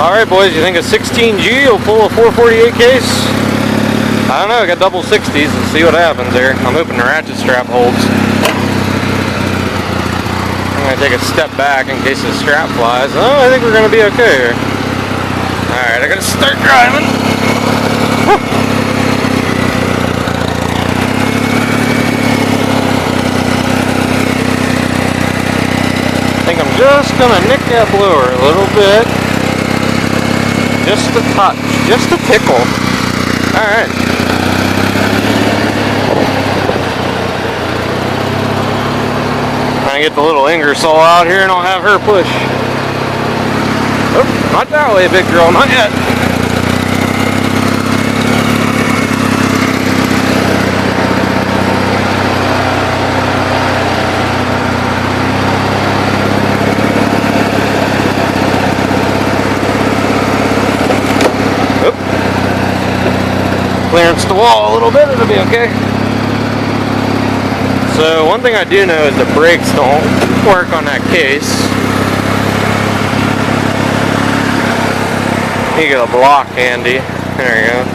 Alright boys, you think a 16G will pull a 448 case? I don't know, I got double 60s, let's see what happens there. I'm hoping the ratchet strap holds. I'm going to take a step back in case the strap flies. Oh, I think we're going to be okay here. Alright, I got to start driving. I think I'm just going to nick that blower a little bit. Just a touch, just a tickle. Alright. I get the little Ingersoll out here and I'll have her push. Oh, not that way, big girl, not yet. Clearance the wall a little bit, it'll be okay. So one thing I do know is the brakes don't work on that case. You get a block handy. There you go.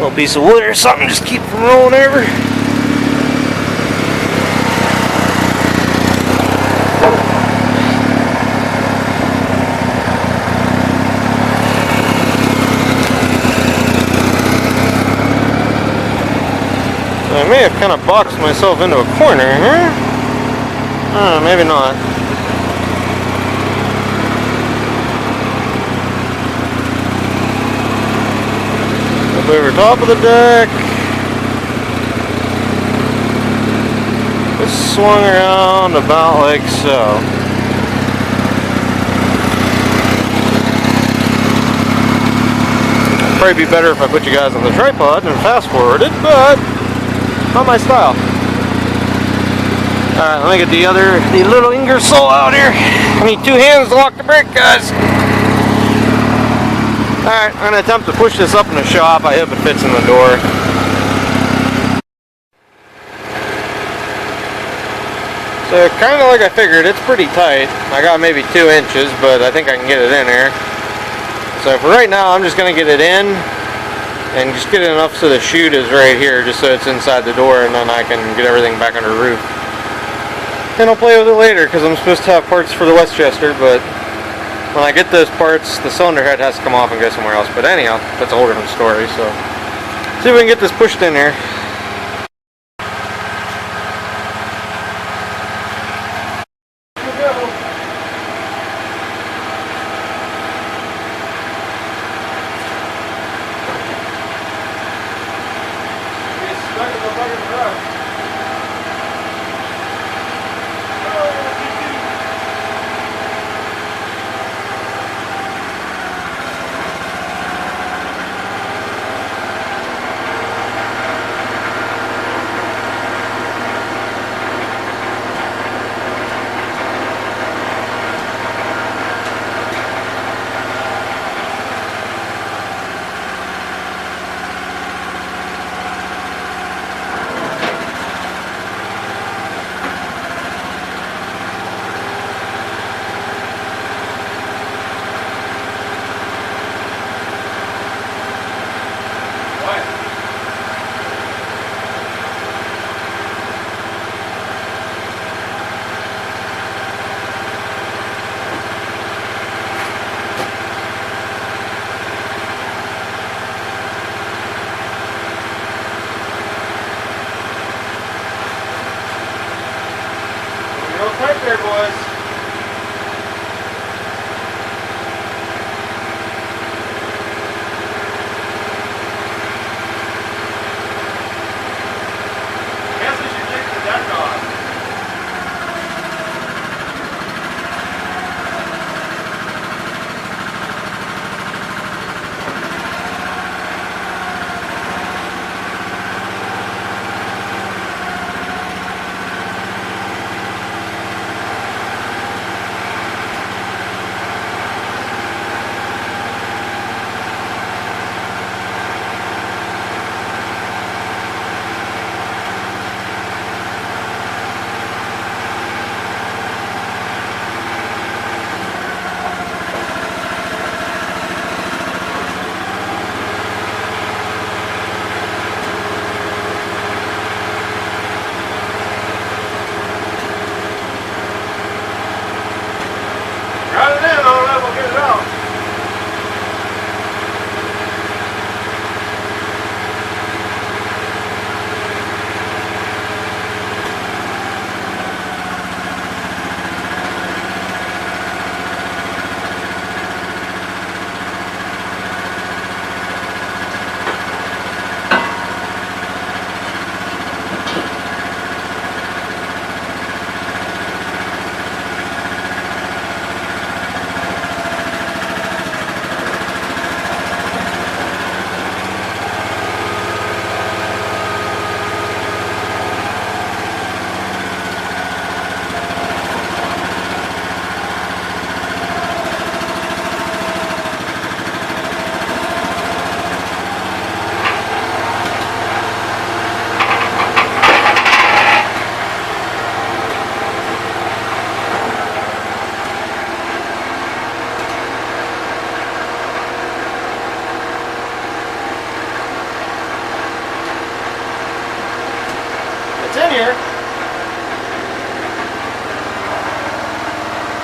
Little piece of wood or something, just keep from rolling over. I may have kind of boxed myself into a corner, huh? Maybe not. Up over top of the deck. Just swung around about like so. Probably be better if I put you guys on the tripod and fast forwarded, but not my style. Alright, let me get the little Ingersoll out here. I need two hands to lock the brake, guys. Alright, I'm going to attempt to push this up in the shop. I hope it fits in the door. So, kind of like I figured, it's pretty tight. I got maybe 2 inches, but I think I can get it in there. So for right now, I'm just going to get it in. And just get it enough so the chute is right here, just so it's inside the door, and then I can get everything back under the roof. And I'll play with it later, because I'm supposed to have parts for the Westchester, but when I get those parts, the cylinder head has to come off and go somewhere else. But anyhow, that's a whole different story, so see if we can get this pushed in here. Right there, boys. Guess we should take the deck off.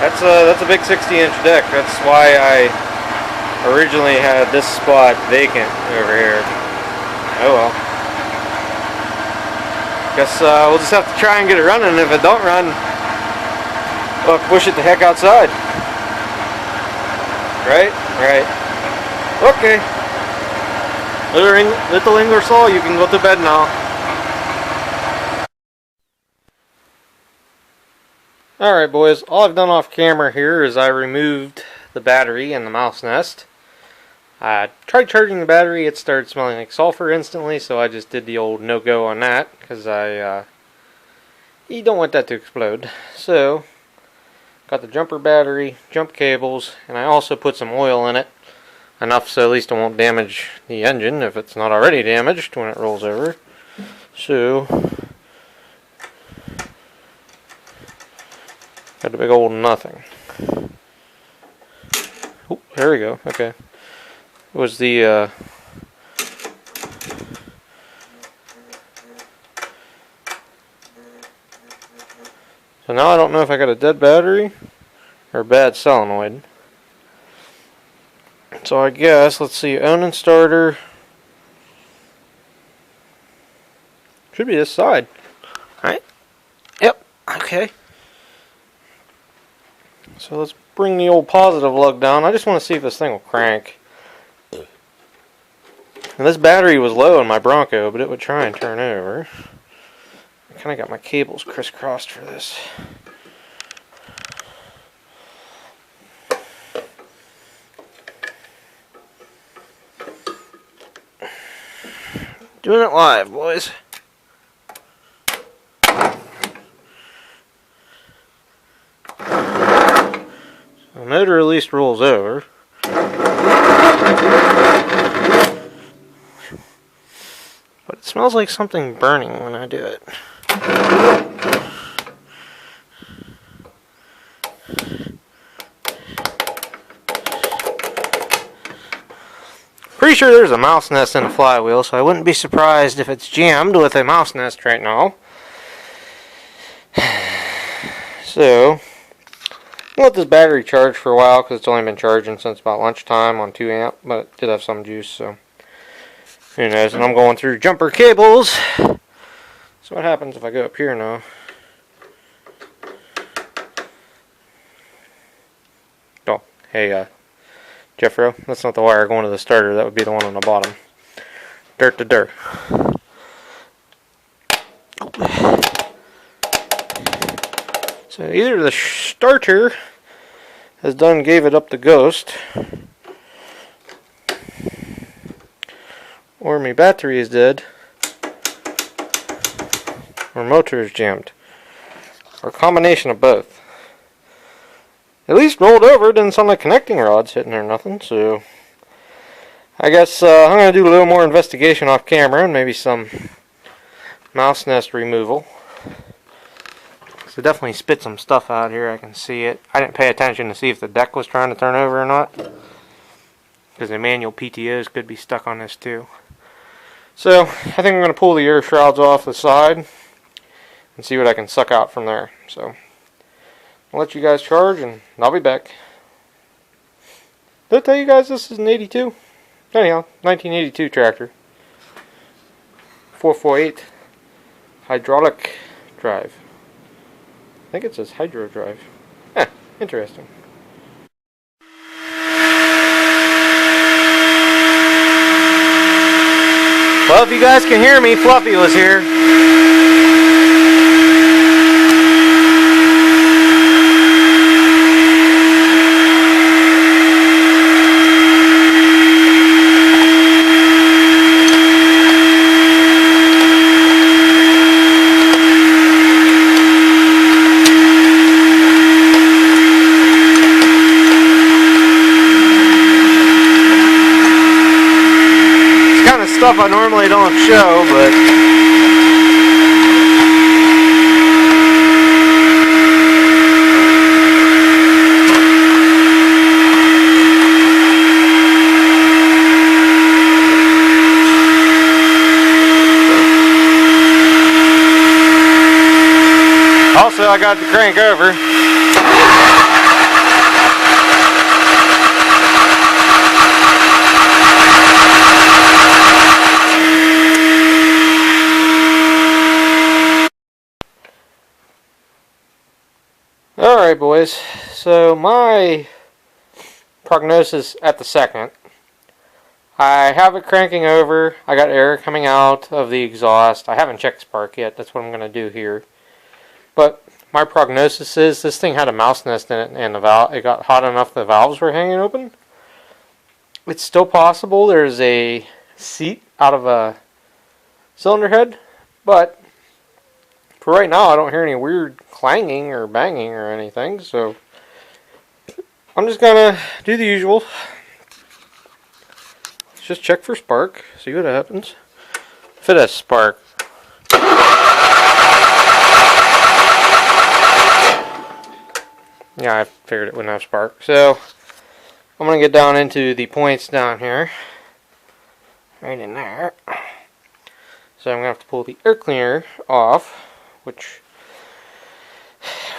That's a big 60-inch deck. That's why I originally had this spot vacant over here. Oh well. Guess we'll just have to try and get it running. If it don't run, we'll have to push it the heck outside. Right? Right. Okay. Little Ingersoll, you can go to bed now. Alright boys, all I've done off camera here is I removed the battery and the mouse nest. I tried charging the battery, it started smelling like sulfur instantly, so I just did the old no-go on that, because you don't want that to explode. So, got the jumper battery, jump cables, and I also put some oil in it. Enough so at least it won't damage the engine if it's not already damaged when it rolls over. So, got a big old nothing. Oh, there we go. Okay. It was the so now I don't know if I got a dead battery or a bad solenoid. So I guess, let's see, own and starter. Should be this side. Right? Yep. Okay. So let's bring the old positive lug down. I just want to see if this thing will crank. And this battery was low in my Bronco, but it would try and turn over. I kind of got my cables crisscrossed for this. Doing it live, boys. The motor at least rolls over. But it smells like something burning when I do it. Pretty sure there's a mouse nest in the flywheel, so I wouldn't be surprised if it's jammed with a mouse nest right now. So, I'll let this battery charge for a while because it's only been charging since about lunchtime on 2 amp, but it did have some juice, so who knows. And I'm going through jumper cables. So what happens if I go up here now? Oh, hey, Jeffro, that's not the wire going to the starter. That would be the one on the bottom. Dirt to dirt. So either the starter has done gave it up the ghost, or my battery is dead, or motor is jammed, or a combination of both. At least rolled over, didn't sound like connecting rods hitting or nothing, so I guess I'm going to do a little more investigation off camera and maybe some mouse nest removal. So definitely spit some stuff out here, I can see it. I didn't pay attention to see if the deck was trying to turn over or not, because the manual PTOs could be stuck on this too. So I think I'm going to pull the air shrouds off the side and see what I can suck out from there. So I'll let you guys charge and I'll be back. Did I tell you guys this is an 82? Anyhow, 1982 tractor. 448 hydraulic drive. I think it says hydro drive. Interesting. Well, if you guys can hear me, Fluffy was here. Stuff I normally don't show, but also I got the crank over. Alright boys, so my prognosis at the second, I have it cranking over, I got air coming out of the exhaust. I haven't checked spark yet, that's what I'm going to do here. But my prognosis is this thing had a mouse nest in it and it got hot enough the valves were hanging open. It's still possible there's a seat out of a cylinder head, but for right now I don't hear any weird clanging or banging or anything, so I'm just gonna do the usual. Let's just check for spark, see what happens. If it has spark. Yeah, I figured it wouldn't have spark. So I'm gonna get down into the points down here. Right in there. So I'm gonna have to pull the air cleaner off, which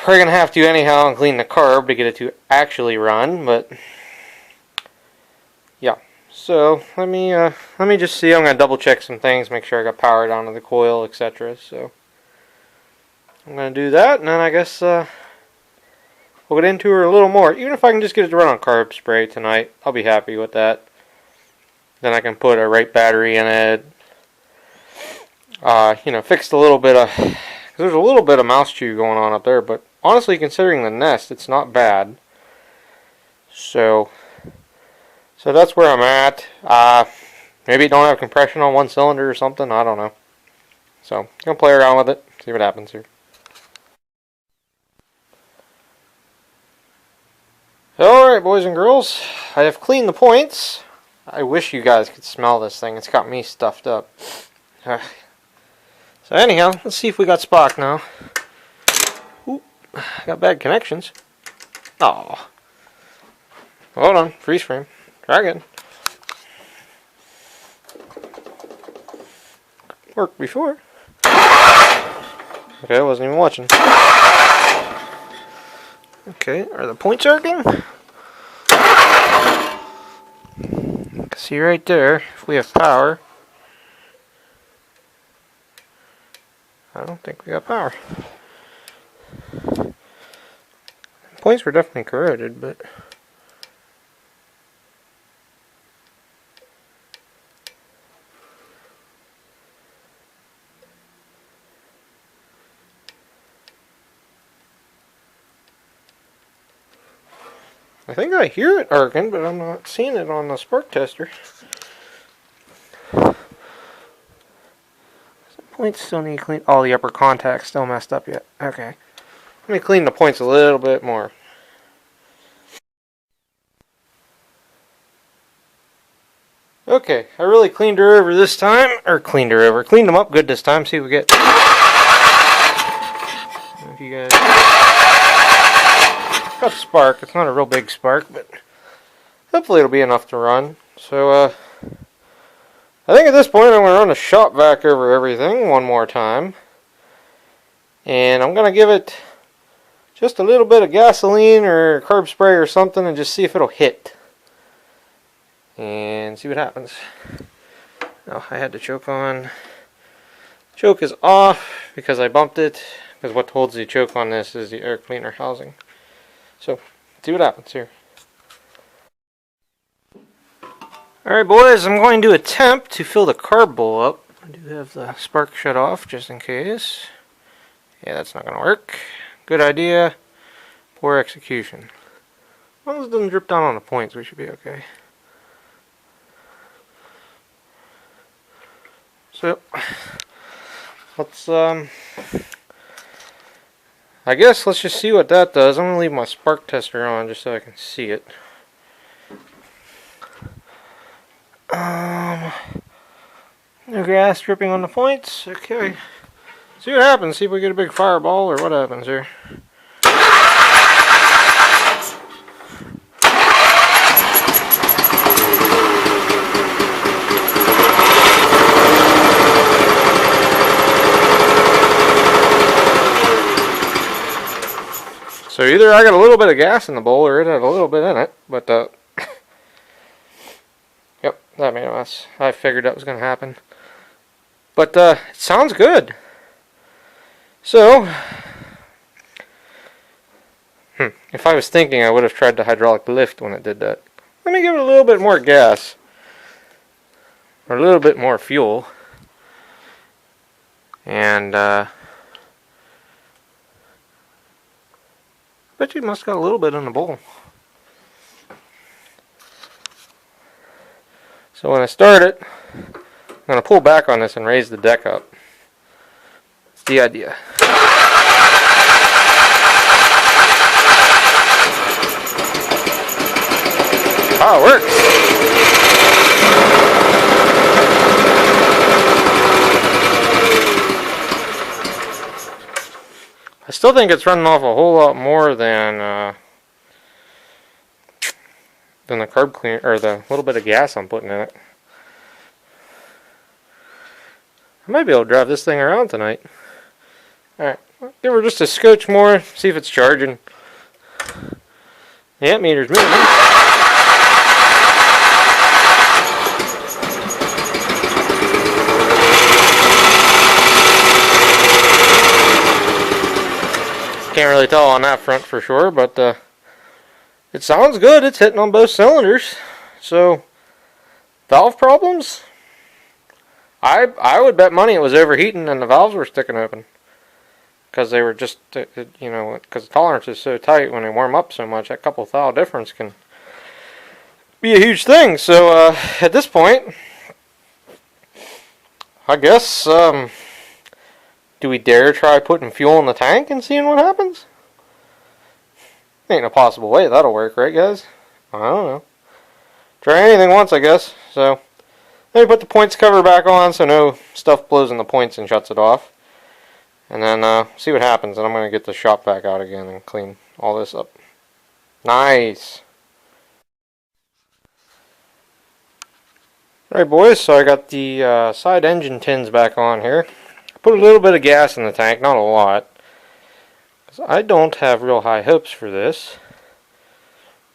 we're gonna have to anyhow, and clean the carb to get it to actually run. But yeah, so let me just see. I'm gonna double check some things, make sure I got power down to the coil, etc. So I'm gonna do that, and then I guess we'll get into her a little more. Even if I can just get it to run on carb spray tonight, I'll be happy with that. Then I can put a right battery in it. Fixed a little bit of, because there's a little bit of mouse chew going on up there, but honestly, considering the nest, it's not bad. So that's where I'm at. Maybe it don't have compression on one cylinder or something, I don't know. So I'm gonna play around with it, see what happens here. Alright boys and girls, I have cleaned the points. I wish you guys could smell this thing, it's got me stuffed up. So anyhow, let's see if we got spark now. Oop, got bad connections. Aw. Hold on, freeze frame. Try again. Worked before. Okay, I wasn't even watching. Okay, are the points working? See right there, if we have power. I don't think we got power. Points were definitely corroded, but I think I hear it arcing, but I'm not seeing it on the spark tester. Points still need clean. Oh, the upper contact's still messed up yet. Okay. Let me clean the points a little bit more. Okay, I really cleaned her over this time. Cleaned them up good this time. See what we get. If you guys got a spark. It's not a real big spark, but hopefully it'll be enough to run. So, I think at this point I'm going to run a shop vac over everything one more time. And I'm going to give it just a little bit of gasoline or carb spray or something and just see if it'll hit. And see what happens. Oh, I had the choke on. Choke is off because I bumped it. Because what holds the choke on this is the air cleaner housing. So, see what happens here. Alright boys, I'm going to attempt to fill the carb bowl up. I do have the spark shut off just in case. Yeah, that's not going to work. Good idea. Poor execution. As long as it doesn't drip down on the points, we should be okay. So, let's, I guess let's just see what that does. I'm going to leave my spark tester on just so I can see it. No gas dripping on the points. Okay. See what happens. See if we get a big fireball or what happens here. So either I got a little bit of gas in the bowl or it had a little bit in it, but yep, that made a mess. I figured that was going to happen. But it sounds good. So, If I was thinking, I would have tried the hydraulic lift when it did that. Let me give it a little bit more gas. Or a little bit more fuel. And, bet you must got a little bit in the bowl. So when I start it, I'm going to pull back on this and raise the deck up. That's the idea. Oh, it works! I still think it's running off a whole lot more than the carb cleaner, or the little bit of gas I'm putting in it. I might be able to drive this thing around tonight. Alright, give her just a scotch more, see if it's charging. The amp meter's moving. Can't really tell on that front for sure, but it sounds good. It's hitting on both cylinders. So, valve problems? I would bet money it was overheating and the valves were sticking open. Because they were just, you know, because the tolerance is so tight when they warm up so much, that couple thou difference can be a huge thing. So, at this point, I guess, do we dare try putting fuel in the tank and seeing what happens? Ain't no possible way that'll work, right guys? I don't know. Try anything once, I guess. So, let me put the points cover back on so no stuff blows in the points and shuts it off. And then see what happens. And I'm going to get the shop vac out again and clean all this up. Nice! Alright boys, so I got the side engine tins back on here. Put a little bit of gas in the tank, not a lot. Because I don't have real high hopes for this.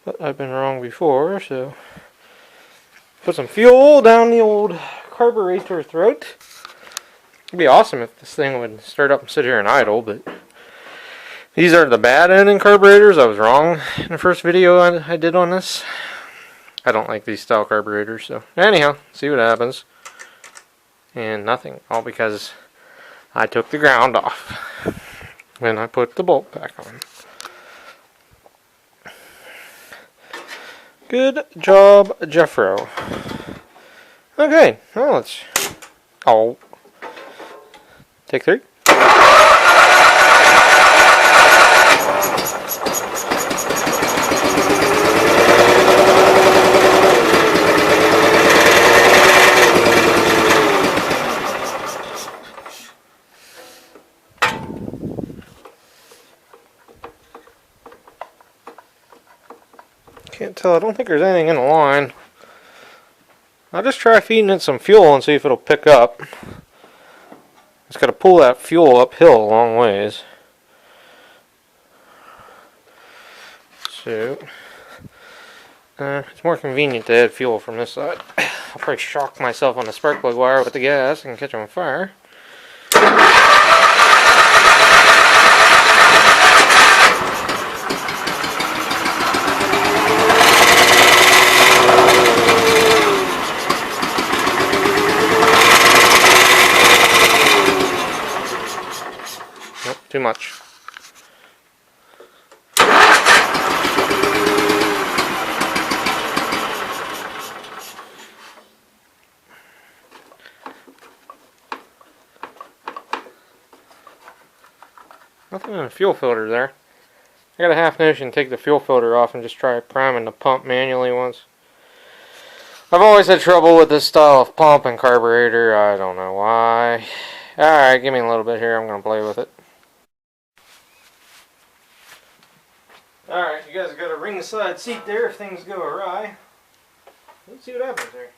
But I've been wrong before, so... Put some fuel down the old carburetor throat. It'd be awesome if this thing would start up and sit here and idle, but... These are the bad ending carburetors. I was wrong in the first video I did on this. I don't like these style carburetors, so... Anyhow, see what happens. And nothing. All because... I took the ground off when I put the bolt back on. Good job, Jeffro. Okay, well let's... Oh. Take 3. Can't tell. I don't think there's anything in the line. I'll just try feeding it some fuel and see if it'll pick up. It's got to pull that fuel uphill a long ways. So, it's more convenient to add fuel from this side. I'll probably shock myself on the spark plug wire with the gas and catch on fire. Too much. Nothing in the fuel filter there. I got a half notion to take the fuel filter off and just try priming the pump manually once. I've always had trouble with this style of pump and carburetor. I don't know why. Alright, give me a little bit here. I'm going to play with it. Alright, you guys got a ringside seat there if things go awry. Let's see what happens there.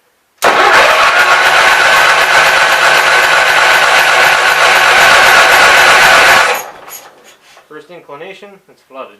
First inclination, it's flooded.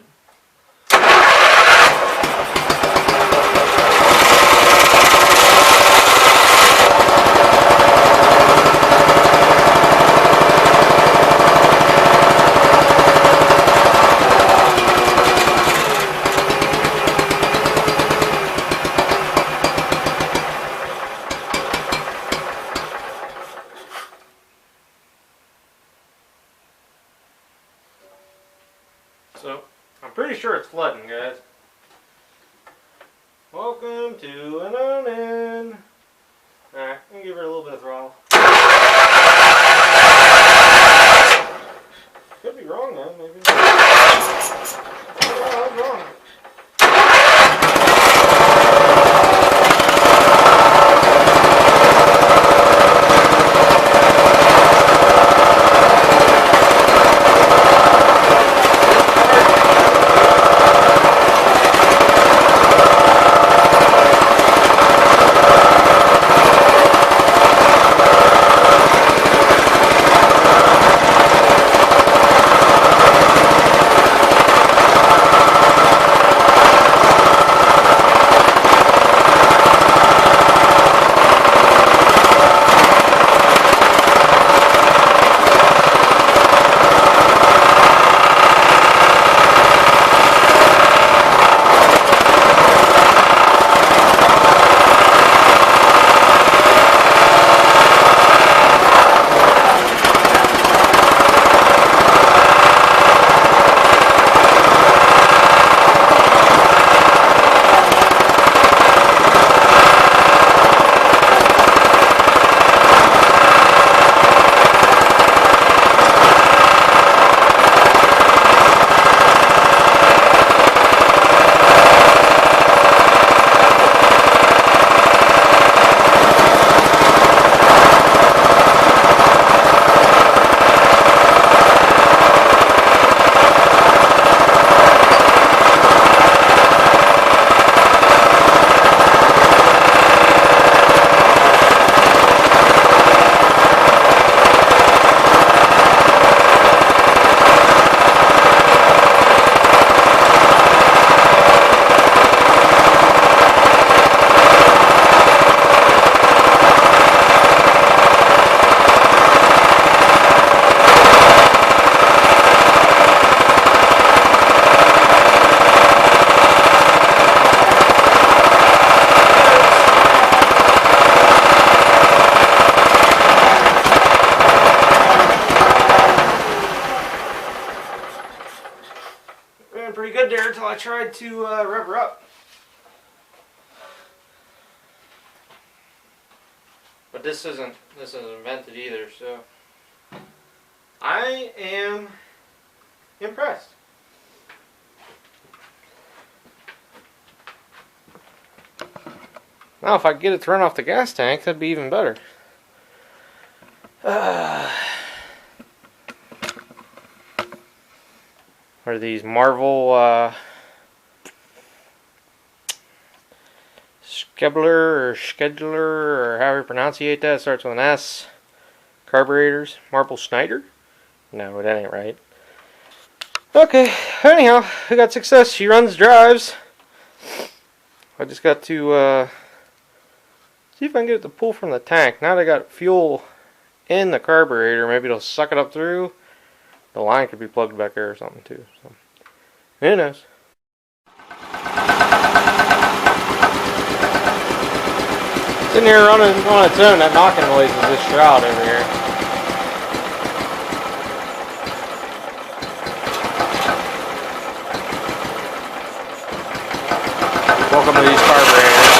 tried to rev her up. But this isn't vented either, so I am impressed. Now if I could get it to run off the gas tank, that'd be even better. Are these Marvel Scheduler or however you pronunciate that, starts with an S. Carburetors. Marble Schneider? No, that ain't right. Okay, anyhow, we got success. She runs, drives. I just got to see if I can get it to pull from the tank. Now that I got fuel in the carburetor, maybe it'll suck it up through. The line could be plugged back there or something too. So, who knows? Sitting here running on its own, that knocking noise is this shroud over here. Welcome to these carburetors.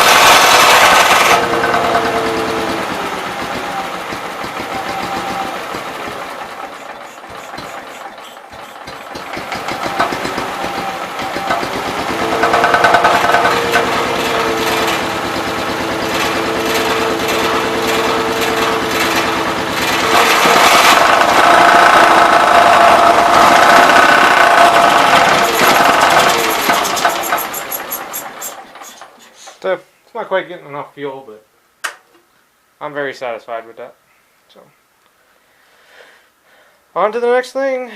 So, it's not quite getting enough fuel, but I'm very satisfied with that. So, on to the next thing.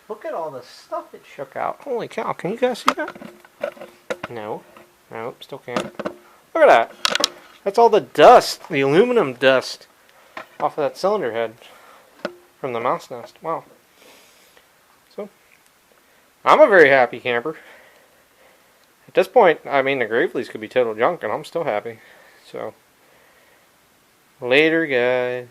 Look at all the stuff it shook out. Holy cow, can you guys see that? No. Nope, still can't. Look at that. That's all the dust, the aluminum dust off of that cylinder head from the mouse nest. Wow. So, I'm a very happy camper. At this point, I mean, the Graveleys could be total junk, and I'm still happy. So, later, guys.